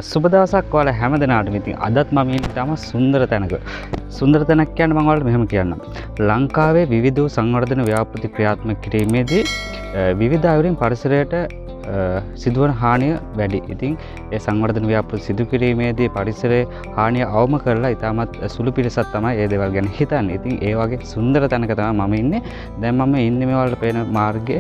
සුබ දවසක් ඔයාලා හැමදෙනාටම. ඉතින් අදත් මම ඉන්නේ තම සුන්දර තැනක. සුන්දර තැනක් කියන්නේ මම ඔයාලට මෙහෙම කියන්නම්. ලංකාවේ විවිධ සංවර්ධන ව්‍යාපෘති ක්‍රියාත්මක කිරීමේදී විවිධ අයුරින් පරිසරයට සිදුවන හානිය වැඩි. ඉතින් ඒ සංවර්ධන ව්‍යාපෘති සිදු කිරීමේදී පරිසරයේ හානිය අවම කරලා ඉතාමත් සුළු පිරිසක් තමයි ඒ දේවල් ගැන හිතන්නේ. ඉතින් ඒ වගේ සුන්දර තැනක තමයි මම ඉන්නේ. දැන් මම ඉන්නේ මේ වලට පේන මාර්ගයේ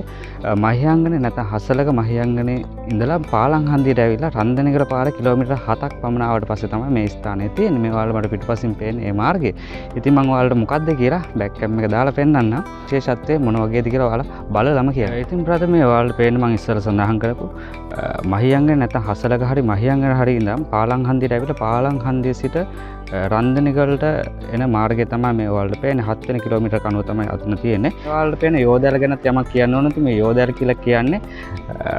මහියංගනේ නැත්නම් හසලක මහියංගනේ ඉඳලා පාලංහන්දියට ඇවිල්ලා රන්දනගල පාර කිලෝමීටර් 7ක් පමණ ආවට පස්සේ තමයි මේ ස්ථානය තියෙන්නේ. මේ ඔයාලා මට පිටුපසින් පේන මේ මාර්ගය. ඉතින් මම ඔයාලට මොකද්ද කියලා බෑක් කැම් එක දාලා පෙන්නන්නම්. විශේෂත්වය මොන වගේද කියලා ඔයාලා බලලම කියන්න. ඉතින් ප්‍රථමයෙන් ඔයාලට පේන මම ඉස්සර සඳහන් කරපු මහියංගනේ නැත්නම් හසලක හරි මහියංගන හරි ඉඳන් පාලංහන්දියට ඇවිල්ලා පාලංහන්දිය සිට රන්දනගලට එන මාර්ගය තමයි මේ ඔයාලට පේන්නේ. 7 වෙනි කිලෝමීටර කනුව තමයි අතන තියෙන්නේ. ඔයාලට පේන යෝධයල ගැනත් යමක් කියන්න ඕන නැති මේ යෝධයල කියලා කියන්නේ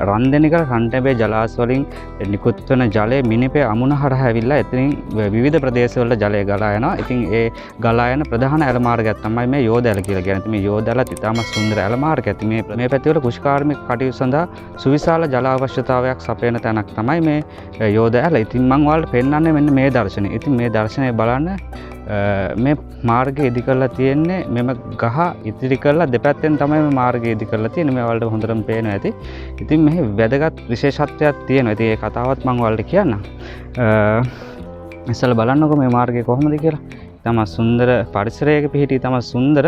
රන්දනගල රන්ටබේ ජලාශ වලින් නිකුත් වෙන ජලය මිනිපේ අමුණ හරහා ඇවිල්ලා එතනින් විවිධ ප්‍රදේශවල ජලය ගලා යනවා. ඉතින් ඒ ගලා යන ප්‍රධාන ඇල මාර්ගයක් තමයි මේ යෝධයල කියලා කියන්නේ. ඉතින් මේ යෝධයලත් ඉතාම සුන්දර ඇල මාර්ගයක්. මේ පැතිවල කුෂ්කාර්මික කටයුතු සඳහා සුවිශාල ජල අවශ්‍යතාවයක් සපයන තැනක් තමයි මේ යෝධයල. ඉතින් මම ඔයාලට පෙන්නන්නේ මෙන්න මේ දර්ශනය. ඉතින් මේ දර්ශනය බලන්න මේ මාර්ගය ඉදි කරලා තියෙන්නේ මෙම ගහ ඉදිරි කරලා දෙපැත්තෙන් තමයි මේ මාර්ගය ඉදි කරලා තියෙන්නේ. මේ ඔයාලට හොඳටම පේනවා ඇති. ඉතින් මෙහි වැදගත් විශේෂත්වයක් තියෙනවා. ඉතින් ඒ කතාවත් මම ඔයාලට කියන්නම්. ඉස්සෙල්ලා බලන්නකෝ මේ මාර්ගය කොහොමද කියලා. තම සුන්දර පරිසරයක පිහිටි තම සුන්දර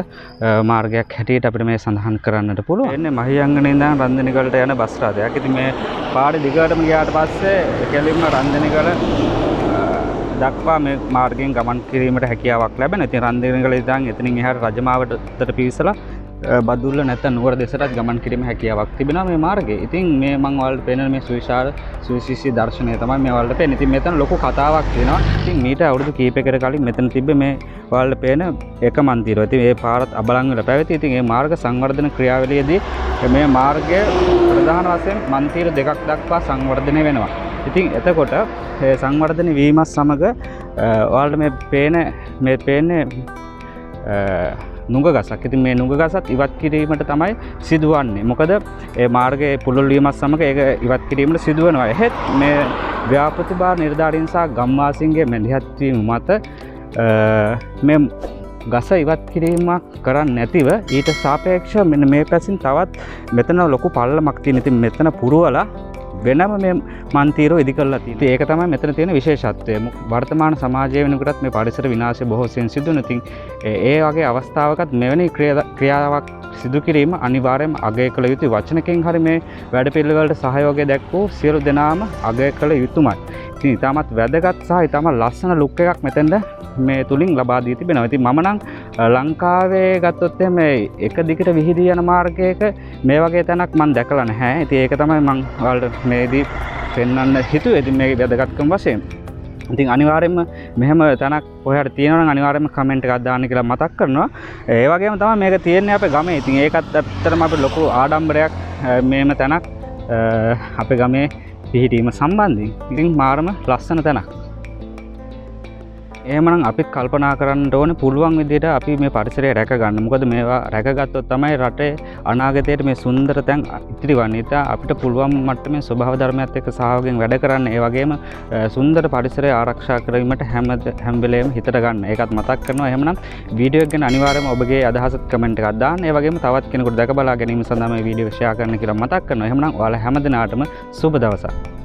මාර්ගයක් හැටියට අපිට මේ සඳහන් කරන්නට පුළුවන්. එන්නේ මහියංගනේ ඉඳන් රන්දනගලට යන බස් රථයක්. ඉතින් මේ පාරේ දිගටම ගියාට පස්සේ කෙලින්ම රන්දනගල දක්වා මේ මාර්ගයෙන් ගමන් කිරීමට හැකියාවක් ලැබෙනවා. ඉතින් රන්දනගල ඉඳන් එතනින් එහාට රජමාවතට පිවිසලා බදුල්ල නැත්නම් නුවර දෙසටත් ගමන් කිරීමේ හැකියාවක් තිබෙනවා මේ මාර්ගයේ. ඉතින් මේ මම ඔයාලට පෙන්නන මේ සුවිශාල සුවිශේෂී දර්ශනය තමයි මේ ඔයාලට පෙන්නේ. ඉතින් මෙතන ලොකු කතාවක් තියෙනවා. ඉතින් මීට අවුරුදු කීපයකට කලින් මෙතන තිබ්බේ මේ ඔයාලට පේන එක මන්තිරය. ඉතින් මේ පාරත් අබලන් වල පැවති. ඉතින් මේ මාර්ග සංවර්ධන ක්‍රියාවලියේදී මේ මාර්ගය ප්‍රධාන වශයෙන් මන්තිර දෙකක් දක්වා සංවර්ධනය වෙනවා. ඉතින් එතකොට මේ සංවර්ධන වීමත් සමග ඔයාලට මේ පේන්නේ නුග ගසක්. ඉතින් මේ නුග ගසත් ඉවත් කිරීමට තමයි සිදුවන්නේ. මොකද ඒ මාර්ගයේ පුළුල් වීමත් සමග ඒක ඉවත් කිරීමට සිදුවනවා. එහෙත් මේ ව්‍යාපෘති භාර නිලධාරීන් සහ ගම්වාසීන්ගේ මැදිහත් වීම මත මේ ගස ඉවත් කිරීමක් කරන්නේ නැතිව ඊට සාපේක්ෂව මෙන්න මේ පැසින් තවත් මෙතන ලොකු පල්ලමක් තියෙන. ඉතින් මෙතන පුරවලා වෙනම මේ මන්තිරෝ ඉදි කරලා තියෙනවා. ඒක තමයි මෙතන තියෙන විශේෂත්වය. වර්තමාන සමාජයේ වෙනකොටත් මේ පරිසර විනාශය බොහෝ සෙයින් සිදු වෙනවා. ඉතින් ඒ වගේ අවස්ථාවකත් මෙවැනි ක්‍රියාවක් සිදු කිරීම අනිවාර්යයෙන්ම අගය කළ යුතුයි. වචනකින් හරි මේ වැඩපිළිවෙලට සහයෝගය දක්වෝ සියලු දෙනාම අගය කළ යුතුමයි. ඉතින් ඊටමත් වැදගත් සහ ඊටමත් ලස්සන ලුක් එකක් මෙතෙන්ද මේ තුලින් ලබා දී තිබෙනවා. ඉතින් මම නම් ලංකාවේ ගත්තොත් මේ එක දිගට විහිදී යන මාර්ගයක මේ වගේ තැනක් මම දැකලා නැහැ. ඉතින් ඒක තමයි මම ඔයාලට මේදී පෙන්වන්න හිතුවේ. ඉතින් මේකේ වැදගත්කම වශයෙන්. ඉතින් අනිවාර්යයෙන්ම මෙහෙම තැනක් කොහේ තියෙනවා නම් අනිවාර්යයෙන්ම කමෙන්ට් එකක් දාන්න කියලා මතක් කරනවා. ඒ වගේම තමයි මේක තියෙන්නේ අපේ ගමේ. ඉතින් ඒකත් ඇත්තටම අපේ ලොකු ආඩම්බරයක් මේම තැනක් අපේ ගමේ පිහිටීම සම්බන්ධයෙන්. ඉතින් මාරම ලස්සන තැනක්. එහෙමනම් අපිත් කල්පනා කරන්න ඕනේ පුළුවන් විදිහට අපි මේ පරිසරය රැක ගන්න. මොකද මේවා රැකගත්තොත් තමයි රටේ අනාගතයේ මේ සුන්දර තැන් ඉතිරිවන්නේ. ඉතින් අපිට පුළුවන් මට්ටමේ ස්වභාව ධර්මයත් එක්ක සහයෝගයෙන් වැඩ කරන්න. ඒ වගේම සුන්දර පරිසරය ආරක්ෂා කිරීමට හැම වෙලේම හිතට ගන්න. ඒකත් මතක් කරනවා. එහෙමනම් වීඩියෝ එක ගැන අනිවාර්යයෙන්ම ඔබගේ අදහසත් කමෙන්ට් එකක් දාන්න. ඒ වගේම තවත් කෙනෙකුට දැක බලා ගැනීම සඳහා මේ වීඩියෝ එක ෂෙයා කරන්න කියලා මතක් කරනවා. එහෙමනම් ඔයාලා හැමදෙනාටම සුබ දවසක්.